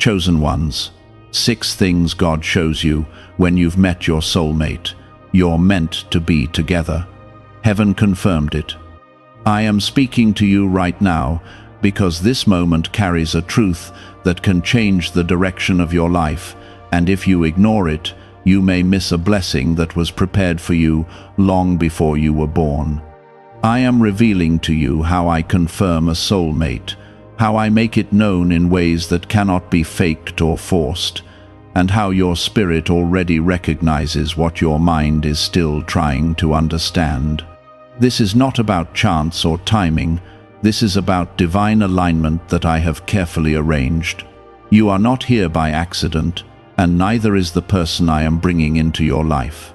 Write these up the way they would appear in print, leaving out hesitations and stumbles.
Chosen ones. 6 things God shows you when you've met your soulmate. You're meant to be together. Heaven confirmed it. I am speaking to you right now because this moment carries a truth that can change the direction of your life, and if you ignore it, you may miss a blessing that was prepared for you long before you were born. I am revealing to you how I confirm a soulmate, how I make it known in ways that cannot be faked or forced, and how your spirit already recognizes what your mind is still trying to understand. This is not about chance or timing. This is about divine alignment that I have carefully arranged. You are not here by accident, and neither is the person I am bringing into your life.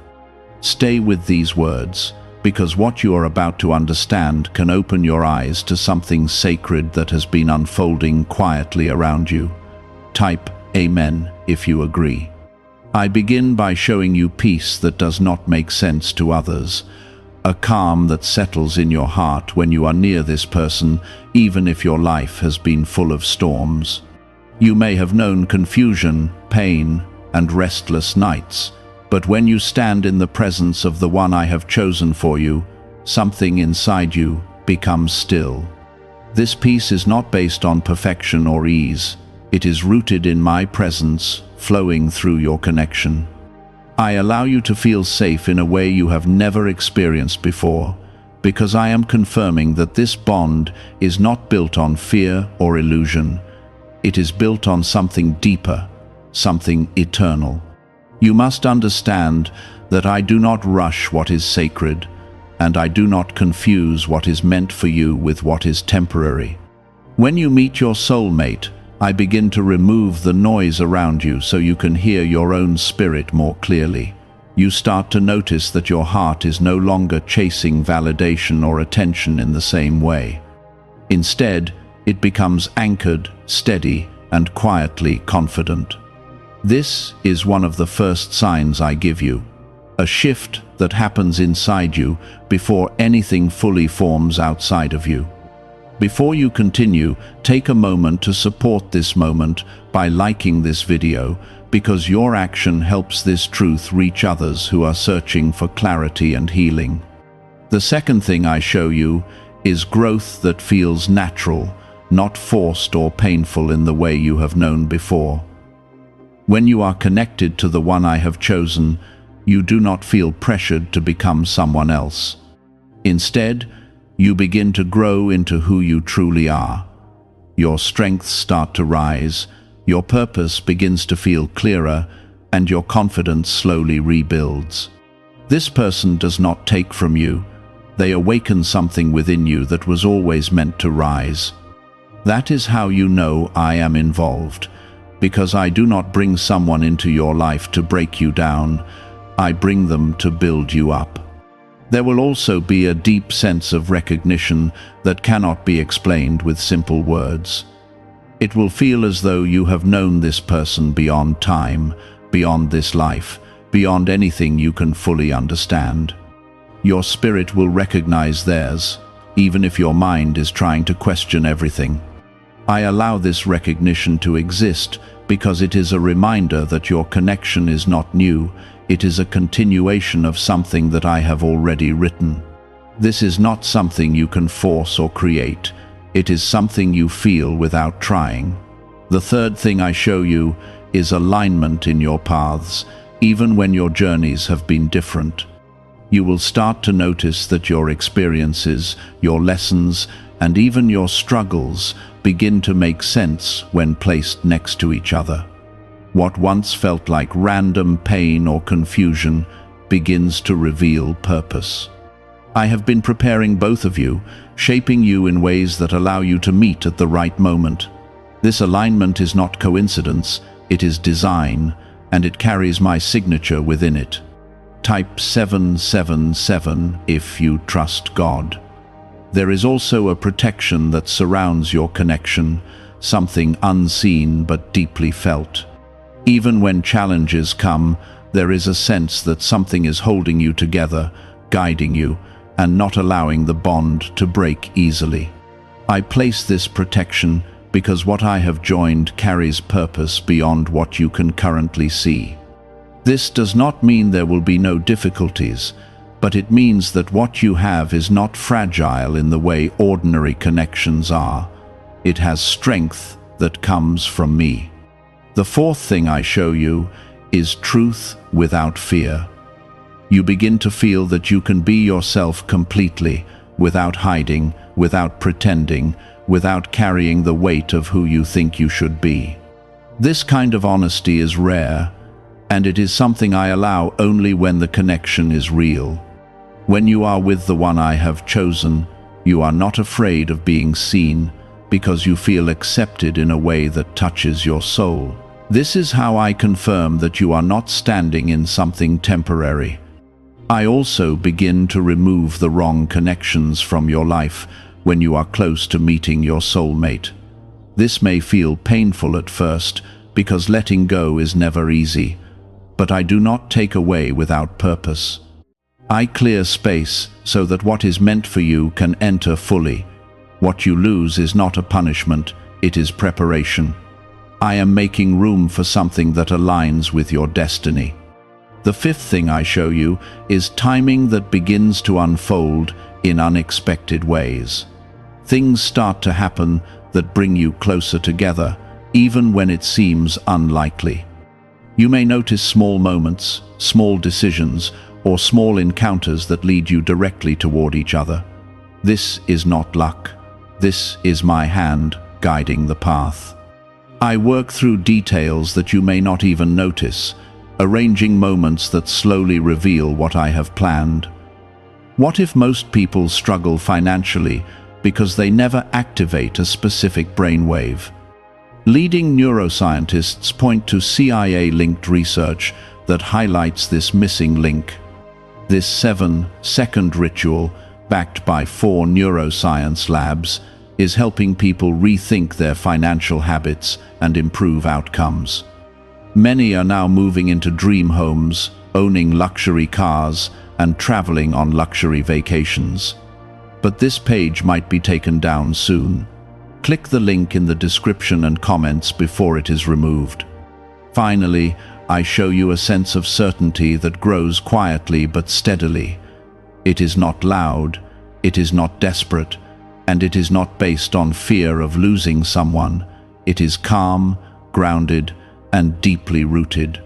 Stay with these words, because what you are about to understand can open your eyes to something sacred that has been unfolding quietly around you. Type Amen if you agree. I begin by showing you peace that does not make sense to others, a calm that settles in your heart when you are near this person, even if your life has been full of storms. You may have known confusion, pain, and restless nights, but when you stand in the presence of the one I have chosen for you, something inside you becomes still. This peace is not based on perfection or ease. It is rooted in my presence, flowing through your connection. I allow you to feel safe in a way you have never experienced before, because I am confirming that this bond is not built on fear or illusion. It is built on something deeper, something eternal. You must understand that I do not rush what is sacred, and I do not confuse what is meant for you with what is temporary. When you meet your soulmate, I begin to remove the noise around you so you can hear your own spirit more clearly. You start to notice that your heart is no longer chasing validation or attention in the same way. Instead, it becomes anchored, steady, and quietly confident. This is one of the first signs I give you, a shift that happens inside you before anything fully forms outside of you. Before you continue, take a moment to support this moment by liking this video, because your action helps this truth reach others who are searching for clarity and healing. The second thing I show you is growth that feels natural, not forced or painful in the way you have known before. When you are connected to the one I have chosen, you do not feel pressured to become someone else. Instead, you begin to grow into who you truly are. Your strengths start to rise, your purpose begins to feel clearer, and your confidence slowly rebuilds. This person does not take from you. They awaken something within you that was always meant to rise. That is how you know I am involved, because I do not bring someone into your life to break you down. I bring them to build you up. There will also be a deep sense of recognition that cannot be explained with simple words. It will feel as though you have known this person beyond time, beyond this life, beyond anything you can fully understand. Your spirit will recognize theirs, even if your mind is trying to question everything. I allow this recognition to exist because it is a reminder that your connection is not new. It is a continuation of something that I have already written. This is not something you can force or create. It is something you feel without trying. The third thing I show you is alignment in your paths, even when your journeys have been different. You will start to notice that your experiences, your lessons, and even your struggles begin to make sense when placed next to each other. What once felt like random pain or confusion begins to reveal purpose. I have been preparing both of you, shaping you in ways that allow you to meet at the right moment. This alignment is not coincidence, it is design, and it carries my signature within it. Type 777 if you trust God. There is also a protection that surrounds your connection, something unseen but deeply felt. Even when challenges come, there is a sense that something is holding you together, guiding you, and not allowing the bond to break easily. I place this protection because what I have joined carries purpose beyond what you can currently see. This does not mean there will be no difficulties, but it means that what you have is not fragile in the way ordinary connections are. It has strength that comes from me. The fourth thing I show you is truth without fear. You begin to feel that you can be yourself completely, without hiding, without pretending, without carrying the weight of who you think you should be. This kind of honesty is rare, and it is something I allow only when the connection is real. When you are with the one I have chosen, you are not afraid of being seen, because you feel accepted in a way that touches your soul. This is how I confirm that you are not standing in something temporary. I also begin to remove the wrong connections from your life when you are close to meeting your soulmate. This may feel painful at first, because letting go is never easy, but I do not take away without purpose. I clear space so that what is meant for you can enter fully. What you lose is not a punishment, it is preparation. I am making room for something that aligns with your destiny. The fifth thing I show you is timing that begins to unfold in unexpected ways. Things start to happen that bring you closer together, even when it seems unlikely. You may notice small moments, small decisions, or small encounters that lead you directly toward each other. This is not luck. This is my hand guiding the path. I work through details that you may not even notice, arranging moments that slowly reveal what I have planned. What if most people struggle financially because they never activate a specific brainwave? Leading neuroscientists point to CIA-linked research that highlights this missing link. This 7-second ritual, backed by 4 neuroscience labs, is helping people rethink their financial habits and improve outcomes. Many are now moving into dream homes, owning luxury cars, and traveling on luxury vacations. But this page might be taken down soon. Click the link in the description and comments before it is removed. Finally, I show you a sense of certainty that grows quietly but steadily. It is not loud, it is not desperate, and it is not based on fear of losing someone. It is calm, grounded, and deeply rooted.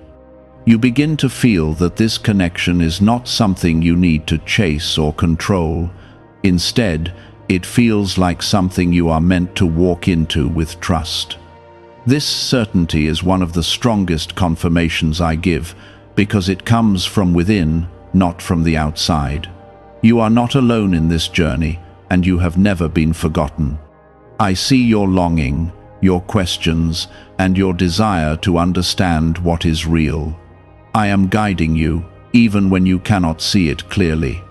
You begin to feel that this connection is not something you need to chase or control. Instead, it feels like something you are meant to walk into with trust. This certainty is one of the strongest confirmations I give, because it comes from within, not from the outside. You are not alone in this journey, and you have never been forgotten. I see your longing, your questions, and your desire to understand what is real. I am guiding you, even when you cannot see it clearly.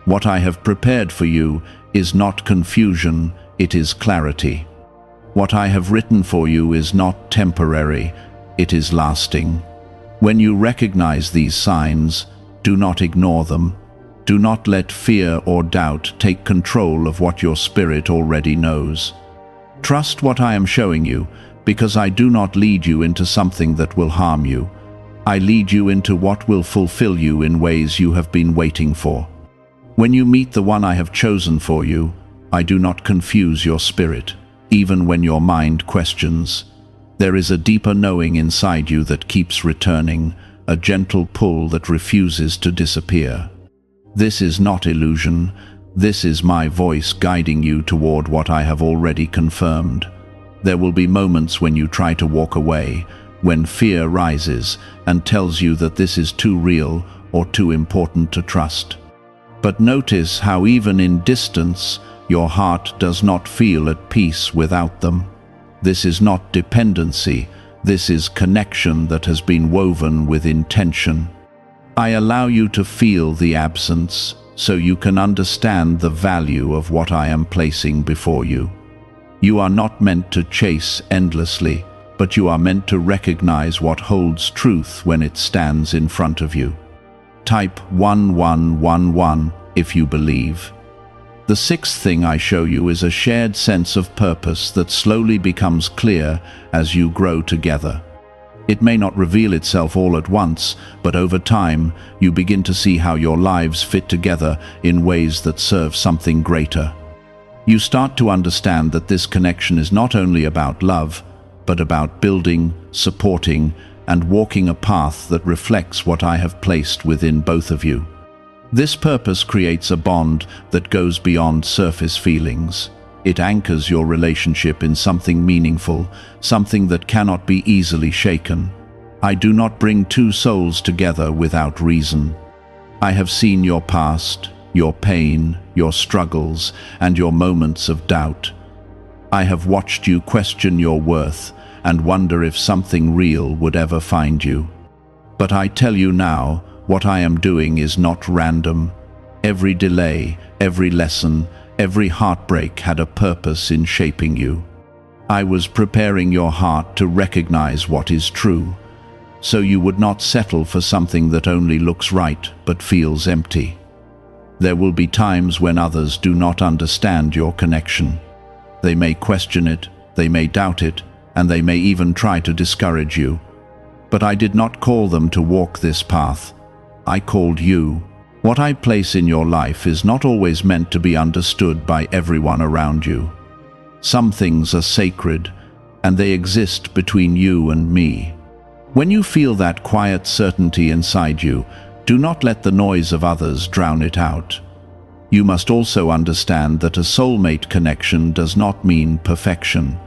What I have prepared for you is not confusion, it is clarity. What I have written for you is not temporary, it is lasting. When you recognize these signs, do not ignore them. Do not let fear or doubt take control of what your spirit already knows. Trust what I am showing you, because I do not lead you into something that will harm you. I lead you into what will fulfill you in ways you have been waiting for. When you meet the one I have chosen for you, I do not confuse your spirit, even when your mind questions. There is a deeper knowing inside you that keeps returning, a gentle pull that refuses to disappear. This is not illusion. This is my voice guiding you toward what I have already confirmed. There will be moments when you try to walk away, when fear rises and tells you that this is too real or too important to trust. But notice how even in distance, your heart does not feel at peace without them. This is not dependency, this is connection that has been woven with intention. I allow you to feel the absence, so you can understand the value of what I am placing before you. You are not meant to chase endlessly, but you are meant to recognize what holds truth when it stands in front of you. Type 1111 if you believe. The sixth thing I show you is a shared sense of purpose that slowly becomes clear as you grow together. It may not reveal itself all at once, but over time, you begin to see how your lives fit together in ways that serve something greater. You start to understand that this connection is not only about love, but about building, supporting, and walking a path that reflects what I have placed within both of you. This purpose creates a bond that goes beyond surface feelings. It anchors your relationship in something meaningful, something that cannot be easily shaken. I do not bring two souls together without reason. I have seen your past, your pain, your struggles, and your moments of doubt. I have watched you question your worth and wonder if something real would ever find you. But I tell you now, what I am doing is not random. Every delay, every lesson, every heartbreak had a purpose in shaping you. I was preparing your heart to recognize what is true, so you would not settle for something that only looks right but feels empty. There will be times when others do not understand your connection. They may question it, they may doubt it, and they may even try to discourage you. But I did not call them to walk this path. I called you. What I place in your life is not always meant to be understood by everyone around you. Some things are sacred, and they exist between you and me. When you feel that quiet certainty inside you, do not let the noise of others drown it out. You must also understand that a soulmate connection does not mean perfection.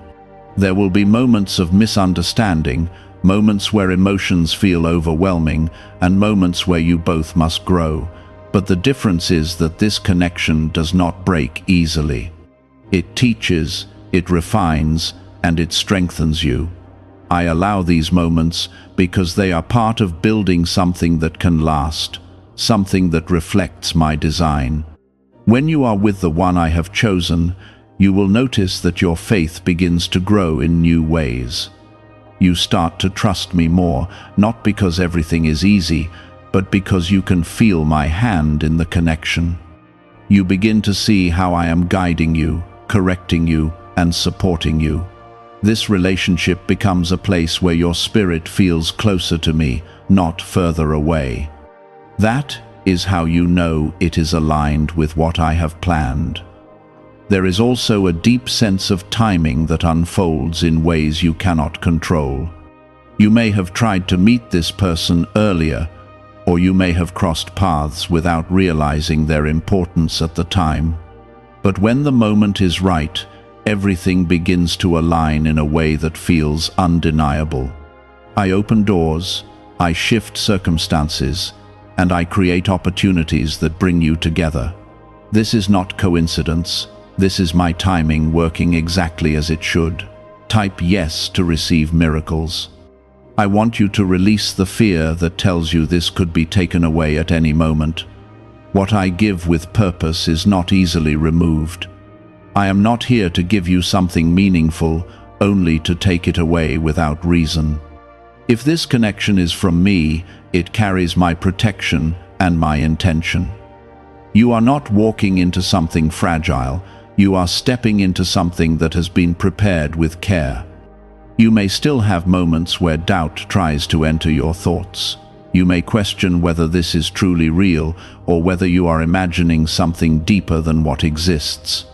There will be moments of misunderstanding, moments where emotions feel overwhelming, and moments where you both must grow. But the difference is that this connection does not break easily. It teaches, it refines, and it strengthens you. I allow these moments because they are part of building something that can last, something that reflects my design. When you are with the one I have chosen, you will notice that your faith begins to grow in new ways. You start to trust me more, not because everything is easy, but because you can feel my hand in the connection. You begin to see how I am guiding you, correcting you, and supporting you. This relationship becomes a place where your spirit feels closer to me, not further away. That is how you know it is aligned with what I have planned. There is also a deep sense of timing that unfolds in ways you cannot control. You may have tried to meet this person earlier, or you may have crossed paths without realizing their importance at the time. But when the moment is right, everything begins to align in a way that feels undeniable. I open doors, I shift circumstances, and I create opportunities that bring you together. This is not coincidence. This is my timing working exactly as it should. Type yes to receive miracles. I want you to release the fear that tells you this could be taken away at any moment. What I give with purpose is not easily removed. I am not here to give you something meaningful, only to take it away without reason. If this connection is from me, it carries my protection and my intention. You are not walking into something fragile. You are stepping into something that has been prepared with care. You may still have moments where doubt tries to enter your thoughts. You may question whether this is truly real or whether you are imagining something deeper than what exists.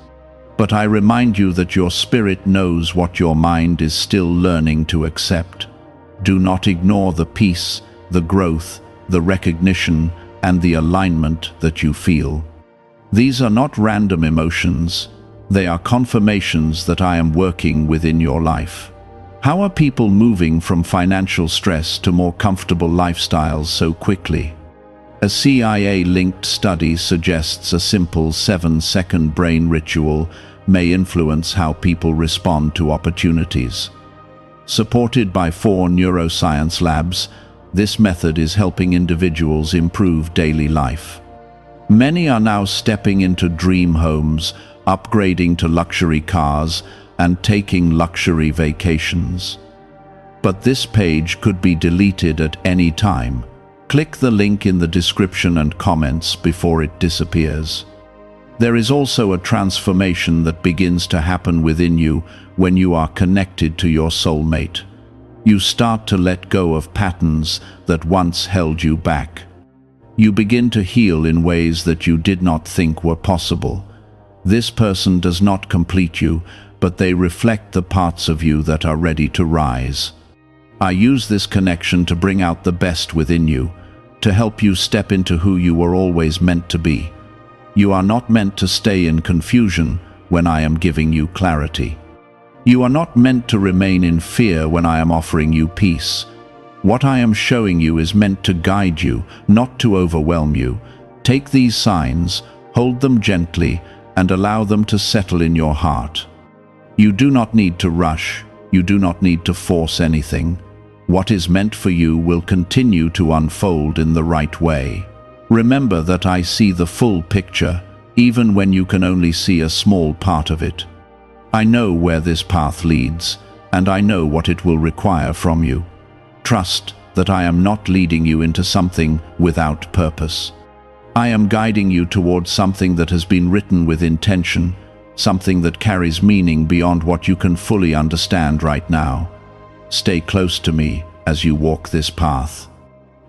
But I remind you that your spirit knows what your mind is still learning to accept. Do not ignore the peace, the growth, the recognition, and the alignment that you feel. These are not random emotions. They are confirmations that I am working within your life. How are people moving from financial stress to more comfortable lifestyles so quickly? A CIA-linked study suggests a simple 7-second brain ritual may influence how people respond to opportunities. Supported by 4 neuroscience labs, this method is helping individuals improve daily life. Many are now stepping into dream homes, upgrading to luxury cars, and taking luxury vacations. But this page could be deleted at any time. Click the link in the description and comments before it disappears. There is also a transformation that begins to happen within you when you are connected to your soulmate. You start to let go of patterns that once held you back. You begin to heal in ways that you did not think were possible. This person does not complete you, but they reflect the parts of you that are ready to rise. I use this connection to bring out the best within you, to help you step into who you were always meant to be. You are not meant to stay in confusion when I am giving you clarity. You are not meant to remain in fear when I am offering you peace. What I am showing you is meant to guide you, not to overwhelm you. Take these signs, hold them gently, and allow them to settle in your heart. You do not need to rush. You do not need to force anything. What is meant for you will continue to unfold in the right way. Remember that I see the full picture, even when you can only see a small part of it. I know where this path leads, and I know what it will require from you. Trust that I am not leading you into something without purpose. I am guiding you towards something that has been written with intention, something that carries meaning beyond what you can fully understand right now. Stay close to me as you walk this path.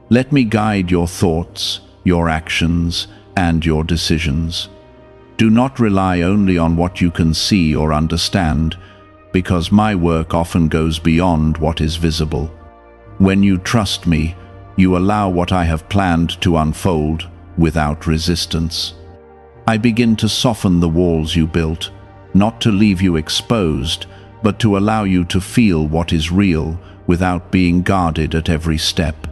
Let me guide your thoughts, your actions, and your decisions. Do not rely only on what you can see or understand, because my work often goes beyond what is visible. When you trust me, you allow what I have planned to unfold without resistance. I begin to soften the walls you built, not to leave you exposed, but to allow you to feel what is real without being guarded at every step.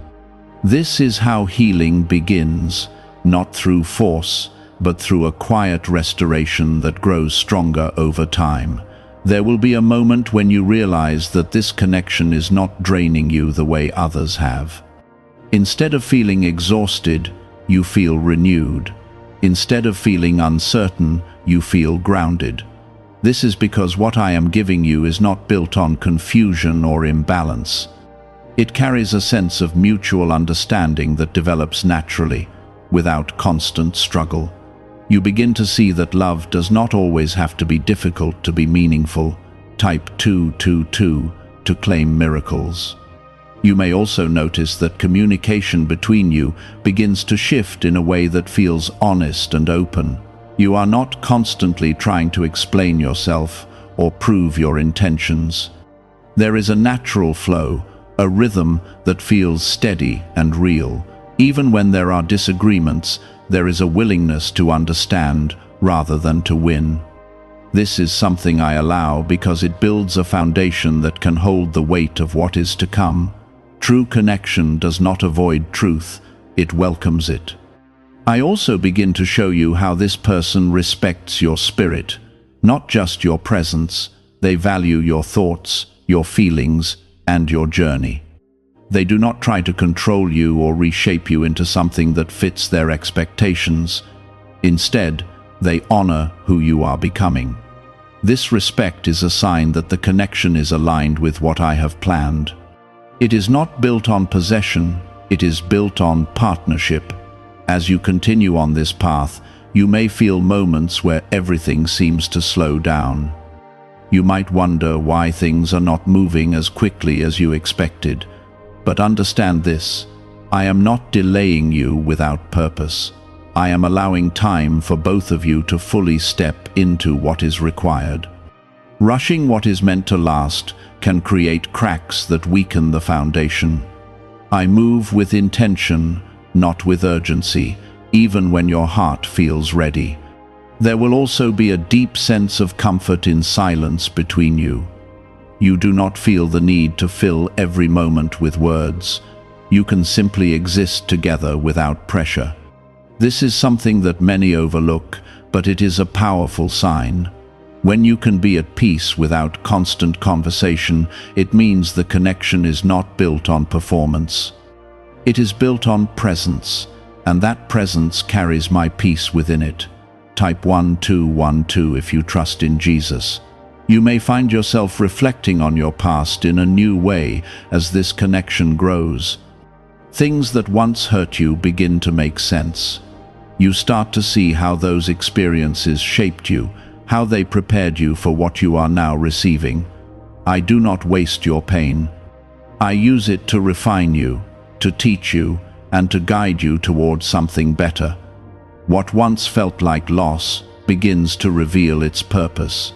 This is how healing begins, not through force, but through a quiet restoration that grows stronger over time. There will be a moment when you realize that this connection is not draining you the way others have. Instead of feeling exhausted, you feel renewed. Instead of feeling uncertain, you feel grounded. This is because what I am giving you is not built on confusion or imbalance. It carries a sense of mutual understanding that develops naturally, without constant struggle. You begin to see that love does not always have to be difficult to be meaningful. Type 222 to claim miracles. You may also notice that communication between you begins to shift in a way that feels honest and open. You are not constantly trying to explain yourself or prove your intentions. There is a natural flow, a rhythm that feels steady and real. Even when there are disagreements, there is a willingness to understand rather than to win. This is something I allow because it builds a foundation that can hold the weight of what is to come. True connection does not avoid truth, it welcomes it. I also begin to show you how this person respects your spirit, not just your presence. They value your thoughts, your feelings, and your journey. They do not try to control you or reshape you into something that fits their expectations. Instead, they honor who you are becoming. This respect is a sign that the connection is aligned with what I have planned. It is not built on possession, it is built on partnership. As you continue on this path, you may feel moments where everything seems to slow down. You might wonder why things are not moving as quickly as you expected. But understand this, I am not delaying you without purpose. I am allowing time for both of you to fully step into what is required. Rushing what is meant to last can create cracks that weaken the foundation. I move with intention, not with urgency, even when your heart feels ready. There will also be a deep sense of comfort in silence between you. You do not feel the need to fill every moment with words. You can simply exist together without pressure. This is something that many overlook, but it is a powerful sign. When you can be at peace without constant conversation, it means the connection is not built on performance. It is built on presence, and that presence carries my peace within it. Type 1212 if you trust in Jesus. You may find yourself reflecting on your past in a new way as this connection grows. Things that once hurt you begin to make sense. You start to see how those experiences shaped you, how they prepared you for what you are now receiving. I do not waste your pain. I use it to refine you, to teach you, and to guide you towards something better. What once felt like loss begins to reveal its purpose.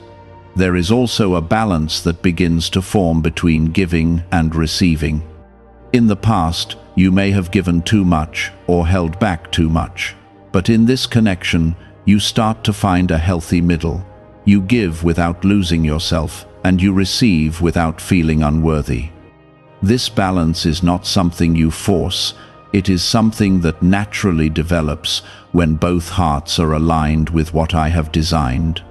There is also a balance that begins to form between giving and receiving. In the past, you may have given too much or held back too much. But in this connection, you start to find a healthy middle. You give without losing yourself, and you receive without feeling unworthy. This balance is not something you force, it is something that naturally develops when both hearts are aligned with what I have designed.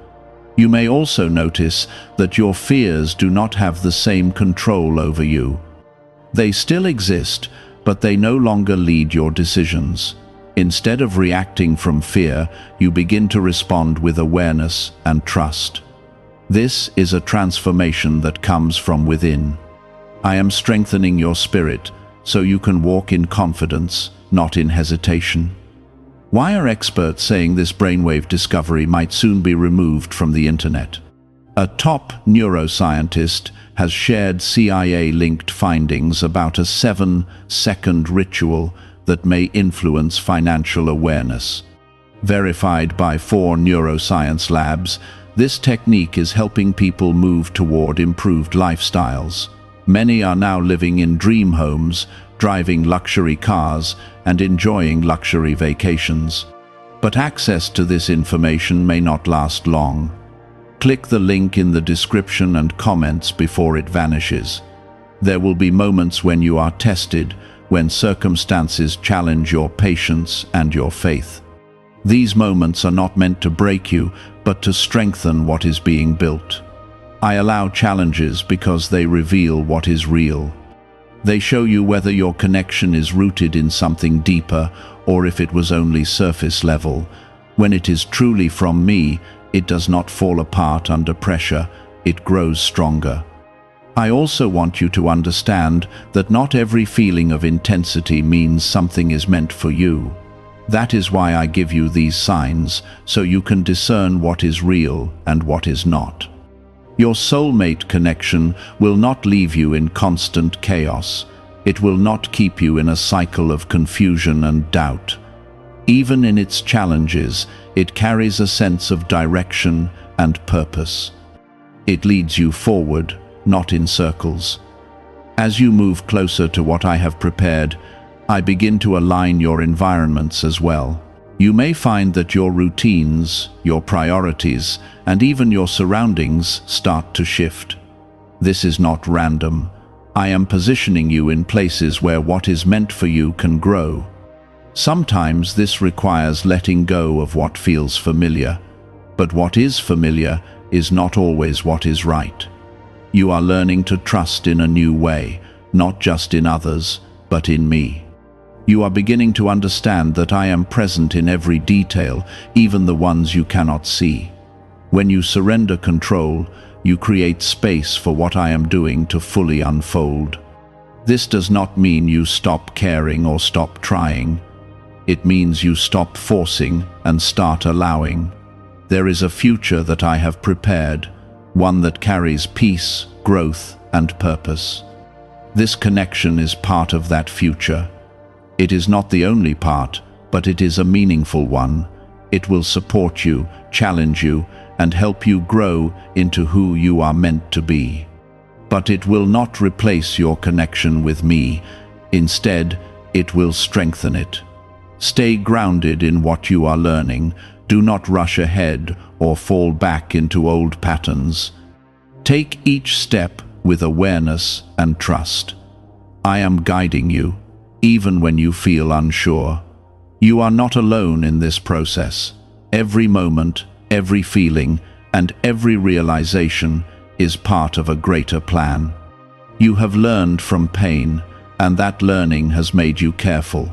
You may also notice that your fears do not have the same control over you. They still exist, but they no longer lead your decisions. Instead of reacting from fear, you begin to respond with awareness and trust. This is a transformation that comes from within. I am strengthening your spirit so you can walk in confidence, not in hesitation. Why are experts saying this brainwave discovery might soon be removed from the internet? A top neuroscientist has shared CIA-linked findings about a 7-second ritual that may influence financial awareness. Verified by 4 neuroscience labs, this technique is helping people move toward improved lifestyles. Many are now living in dream homes, driving luxury cars, and enjoying luxury vacations. But access to this information may not last long. Click the link in the description and comments before it vanishes. There will be moments when you are tested, when circumstances challenge your patience and your faith. These moments are not meant to break you, but to strengthen what is being built. I allow challenges because they reveal what is real. They show you whether your connection is rooted in something deeper or if it was only surface level. When it is truly from me, it does not fall apart under pressure, it grows stronger. I also want you to understand that not every feeling of intensity means something is meant for you. That is why I give you these signs, so you can discern what is real and what is not. Your soulmate connection will not leave you in constant chaos. It will not keep you in a cycle of confusion and doubt. Even in its challenges, it carries a sense of direction and purpose. It leads you forward, not in circles. As you move closer to what I have prepared, I begin to align your environments as well. You may find that your routines, your priorities, and even your surroundings start to shift. This is not random. I am positioning you in places where what is meant for you can grow. Sometimes this requires letting go of what feels familiar, but what is familiar is not always what is right. You are learning to trust in a new way, not just in others, but in me. You are beginning to understand that I am present in every detail, even the ones you cannot see. When you surrender control, you create space for what I am doing to fully unfold. This does not mean you stop caring or stop trying. It means you stop forcing and start allowing. There is a future that I have prepared, one that carries peace, growth, and purpose. This connection is part of that future. It is not the only part, but it is a meaningful one. It will support you, challenge you, and help you grow into who you are meant to be. But it will not replace your connection with me. Instead, it will strengthen it. Stay grounded in what you are learning. Do not rush ahead or fall back into old patterns. Take each step with awareness and trust. I am guiding you, even when you feel unsure. You are not alone in this process. Every moment, every feeling, and every realization is part of a greater plan. You have learned from pain, and that learning has made you careful.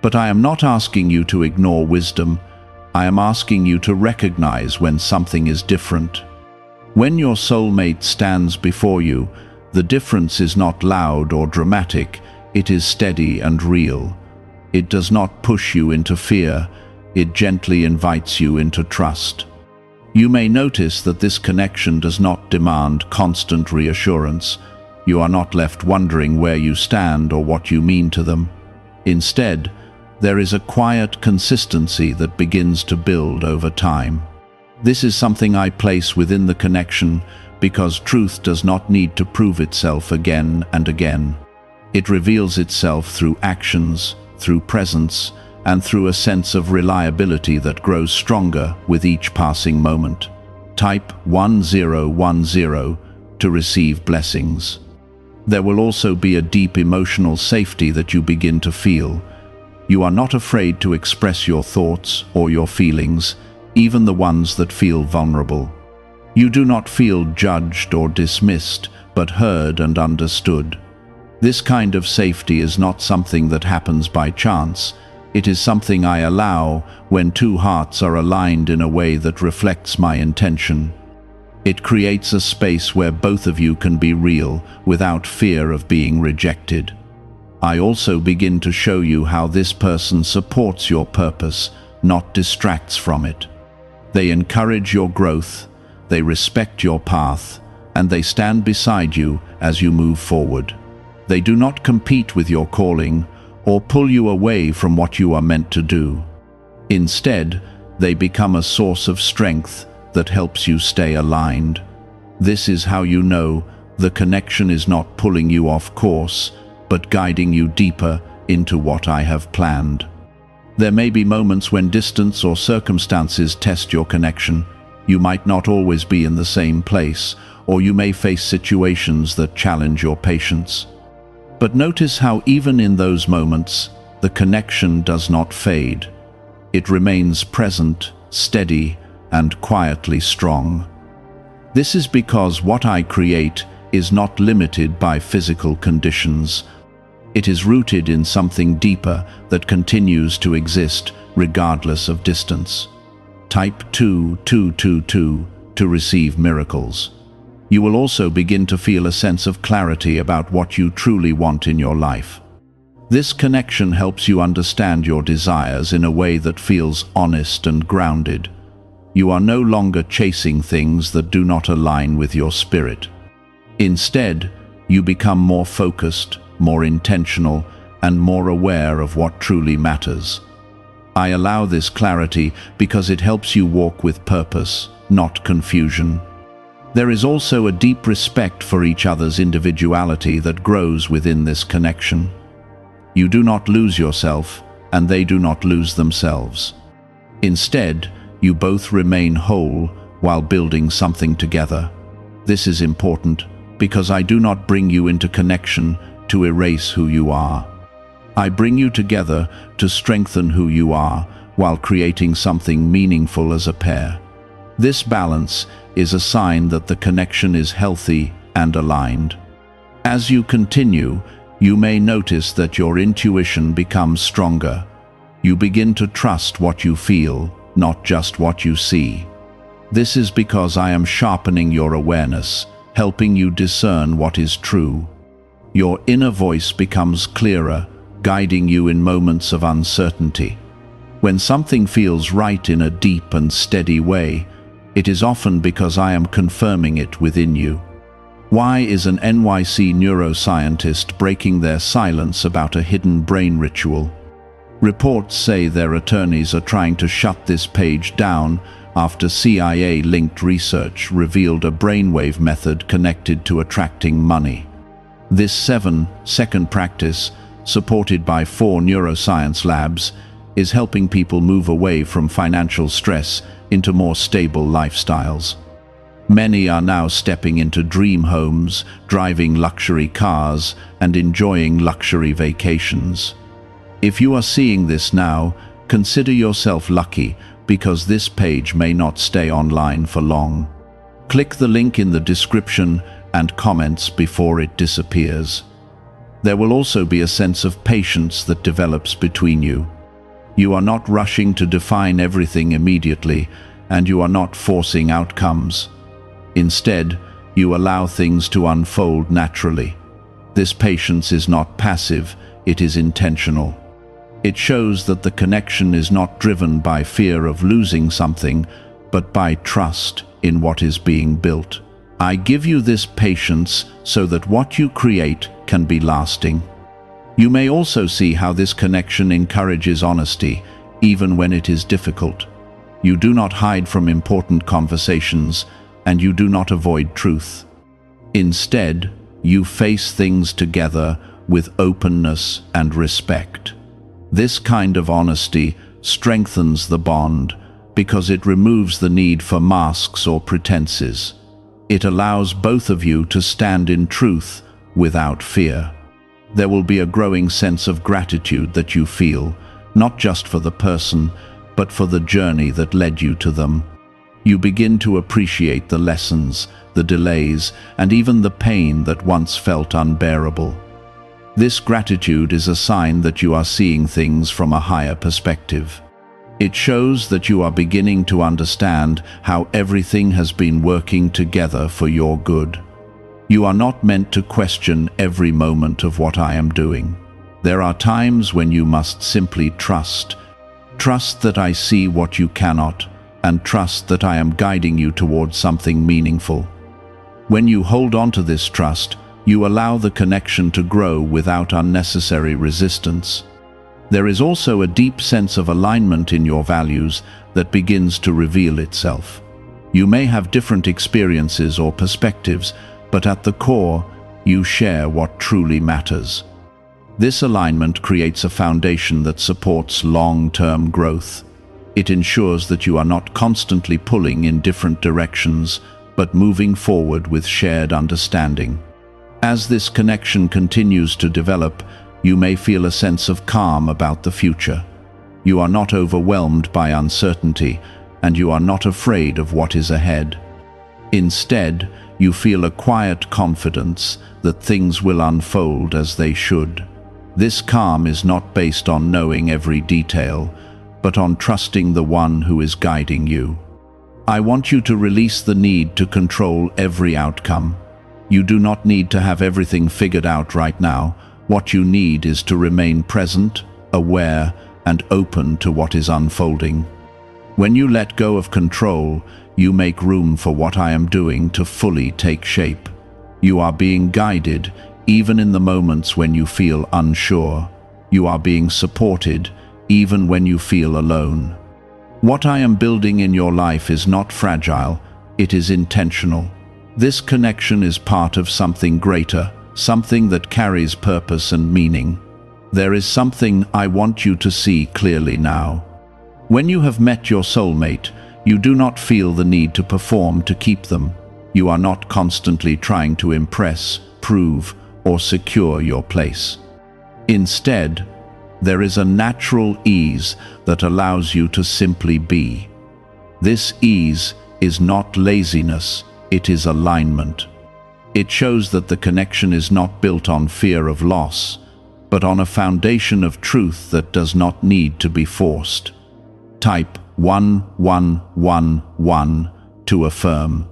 But I am not asking you to ignore wisdom. I am asking you to recognize when something is different. When your soulmate stands before you, the difference is not loud or dramatic. It is steady and real. It does not push you into fear. It gently invites you into trust. You may notice that this connection does not demand constant reassurance. You are not left wondering where you stand or what you mean to them. Instead, there is a quiet consistency that begins to build over time. This is something I place within the connection because truth does not need to prove itself again and again. It reveals itself through actions, through presence, and through a sense of reliability that grows stronger with each passing moment. Type 1010 to receive blessings. There will also be a deep emotional safety that you begin to feel. You are not afraid to express your thoughts or your feelings, even the ones that feel vulnerable. You do not feel judged or dismissed, but heard and understood. This kind of safety is not something that happens by chance. It is something I allow when two hearts are aligned in a way that reflects my intention. It creates a space where both of you can be real without fear of being rejected. I also begin to show you how this person supports your purpose, not distracts from it. They encourage your growth, they respect your path, and they stand beside you as you move forward. They do not compete with your calling or pull you away from what you are meant to do. Instead, they become a source of strength that helps you stay aligned. This is how you know the connection is not pulling you off course, but guiding you deeper into what I have planned. There may be moments when distance or circumstances test your connection. You might not always be in the same place, or you may face situations that challenge your patience. But notice how even in those moments, the connection does not fade. It remains present, steady, and quietly strong. This is because what I create is not limited by physical conditions. It is rooted in something deeper that continues to exist regardless of distance. Type 2222 to receive miracles. You will also begin to feel a sense of clarity about what you truly want in your life. This connection helps you understand your desires in a way that feels honest and grounded. You are no longer chasing things that do not align with your spirit. Instead, you become more focused, more intentional, and more aware of what truly matters. I allow this clarity because it helps you walk with purpose, not confusion. There is also a deep respect for each other's individuality that grows within this connection. You do not lose yourself, and they do not lose themselves. Instead, you both remain whole while building something together. This is important because I do not bring you into connection to erase who you are. I bring you together to strengthen who you are while creating something meaningful as a pair. This balance is a sign that the connection is healthy and aligned. As you continue, you may notice that your intuition becomes stronger. You begin to trust what you feel, not just what you see. This is because I am sharpening your awareness, helping you discern what is true. Your inner voice becomes clearer, guiding you in moments of uncertainty. When something feels right in a deep and steady way, it is often because I am confirming it within you. Why is an NYC neuroscientist breaking their silence about a hidden brain ritual? Reports say their attorneys are trying to shut this page down after CIA-linked research revealed a brainwave method connected to attracting money. This 7-second practice, supported by 4 neuroscience labs, is helping people move away from financial stress into more stable lifestyles. Many are now stepping into dream homes, driving luxury cars, and enjoying luxury vacations. If you are seeing this now, consider yourself lucky because this page may not stay online for long. Click the link in the description and comments before it disappears. There will also be a sense of patience that develops between you. You are not rushing to define everything immediately, and you are not forcing outcomes. Instead, you allow things to unfold naturally. This patience is not passive, it is intentional. It shows that the connection is not driven by fear of losing something, but by trust in what is being built. I give you this patience so that what you create can be lasting. You may also see how this connection encourages honesty, even when it is difficult. You do not hide from important conversations, and you do not avoid truth. Instead, you face things together with openness and respect. This kind of honesty strengthens the bond because it removes the need for masks or pretenses. It allows both of you to stand in truth without fear. There will be a growing sense of gratitude that you feel, not just for the person, but for the journey that led you to them. You begin to appreciate the lessons, the delays, and even the pain that once felt unbearable. This gratitude is a sign that you are seeing things from a higher perspective. It shows that you are beginning to understand how everything has been working together for your good. You are not meant to question every moment of what I am doing. There are times when you must simply trust. Trust that I see what you cannot, and trust that I am guiding you towards something meaningful. When you hold on to this trust, you allow the connection to grow without unnecessary resistance. There is also a deep sense of alignment in your values that begins to reveal itself. You may have different experiences or perspectives, but at the core, you share what truly matters. This alignment creates a foundation that supports long-term growth. It ensures that you are not constantly pulling in different directions, but moving forward with shared understanding. As this connection continues to develop, you may feel a sense of calm about the future. You are not overwhelmed by uncertainty, and you are not afraid of what is ahead. Instead, you feel a quiet confidence that things will unfold as they should. This calm is not based on knowing every detail, but on trusting the one who is guiding you. I want you to release the need to control every outcome. You do not need to have everything figured out right now. What you need is to remain present, aware, and open to what is unfolding. When you let go of control, you make room for what I am doing to fully take shape. You are being guided, even in the moments when you feel unsure. You are being supported, even when you feel alone. What I am building in your life is not fragile, it is intentional. This connection is part of something greater, something that carries purpose and meaning. There is something I want you to see clearly now. When you have met your soulmate, you do not feel the need to perform to keep them. You are not constantly trying to impress, prove, or secure your place. Instead, there is a natural ease that allows you to simply be. This ease is not laziness, it is alignment. It shows that the connection is not built on fear of loss, but on a foundation of truth that does not need to be forced. Type 1111 to affirm.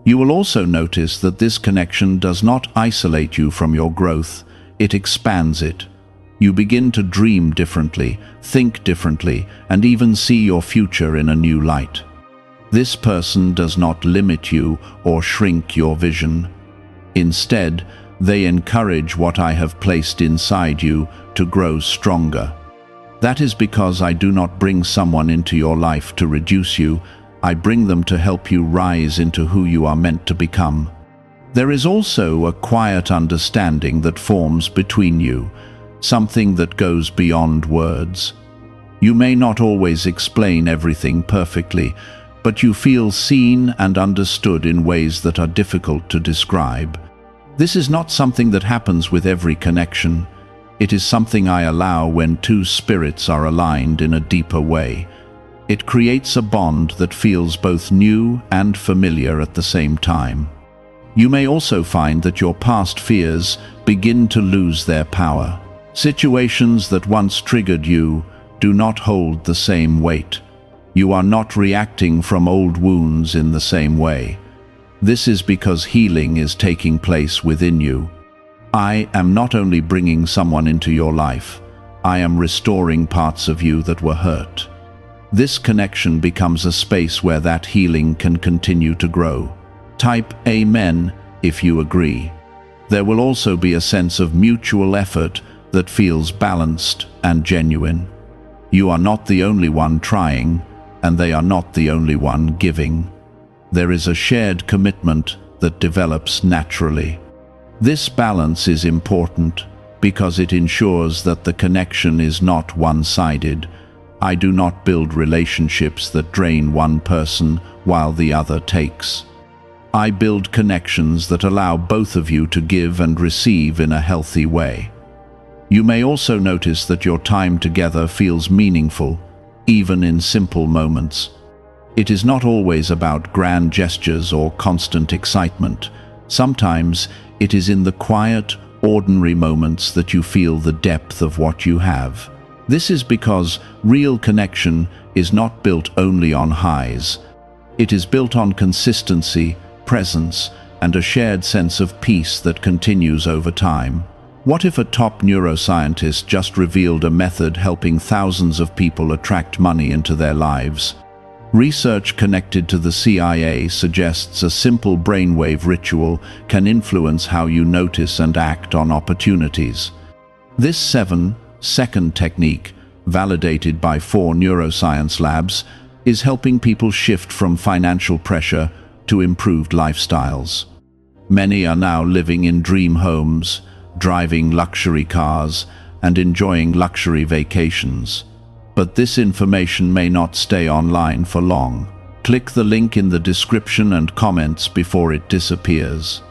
You will also notice that this connection does not isolate you from your growth, it expands it. You begin to dream differently, think differently, and even see your future in a new light. This person does not limit you or shrink your vision. Instead, they encourage what I have placed inside you to grow stronger. That is because I do not bring someone into your life to reduce you, I bring them to help you rise into who you are meant to become. There is also a quiet understanding that forms between you, something that goes beyond words. You may not always explain everything perfectly, but you feel seen and understood in ways that are difficult to describe. This is not something that happens with every connection. It is something I allow when two spirits are aligned in a deeper way. It creates a bond that feels both new and familiar at the same time. You may also find that your past fears begin to lose their power. Situations that once triggered you do not hold the same weight. You are not reacting from old wounds in the same way. This is because healing is taking place within you. I am not only bringing someone into your life, I am restoring parts of you that were hurt. This connection becomes a space where that healing can continue to grow. Type Amen if you agree. There will also be a sense of mutual effort that feels balanced and genuine. You are not the only one trying, and they are not the only one giving. There is a shared commitment that develops naturally. This balance is important because it ensures that the connection is not one-sided. I do not build relationships that drain one person while the other takes. I build connections that allow both of you to give and receive in a healthy way. You may also notice that your time together feels meaningful, even in simple moments. It is not always about grand gestures or constant excitement. Sometimes it is in the quiet, ordinary moments that you feel the depth of what you have. This is because real connection is not built only on highs. It is built on consistency, presence, and a shared sense of peace that continues over time. What if a top neuroscientist just revealed a method helping thousands of people attract money into their lives? Research connected to the CIA suggests a simple brainwave ritual can influence how you notice and act on opportunities. This 7-second technique, validated by 4 neuroscience labs, is helping people shift from financial pressure to improved lifestyles. Many are now living in dream homes, driving luxury cars, and enjoying luxury vacations. But this information may not stay online for long. Click the link in the description and comments before it disappears.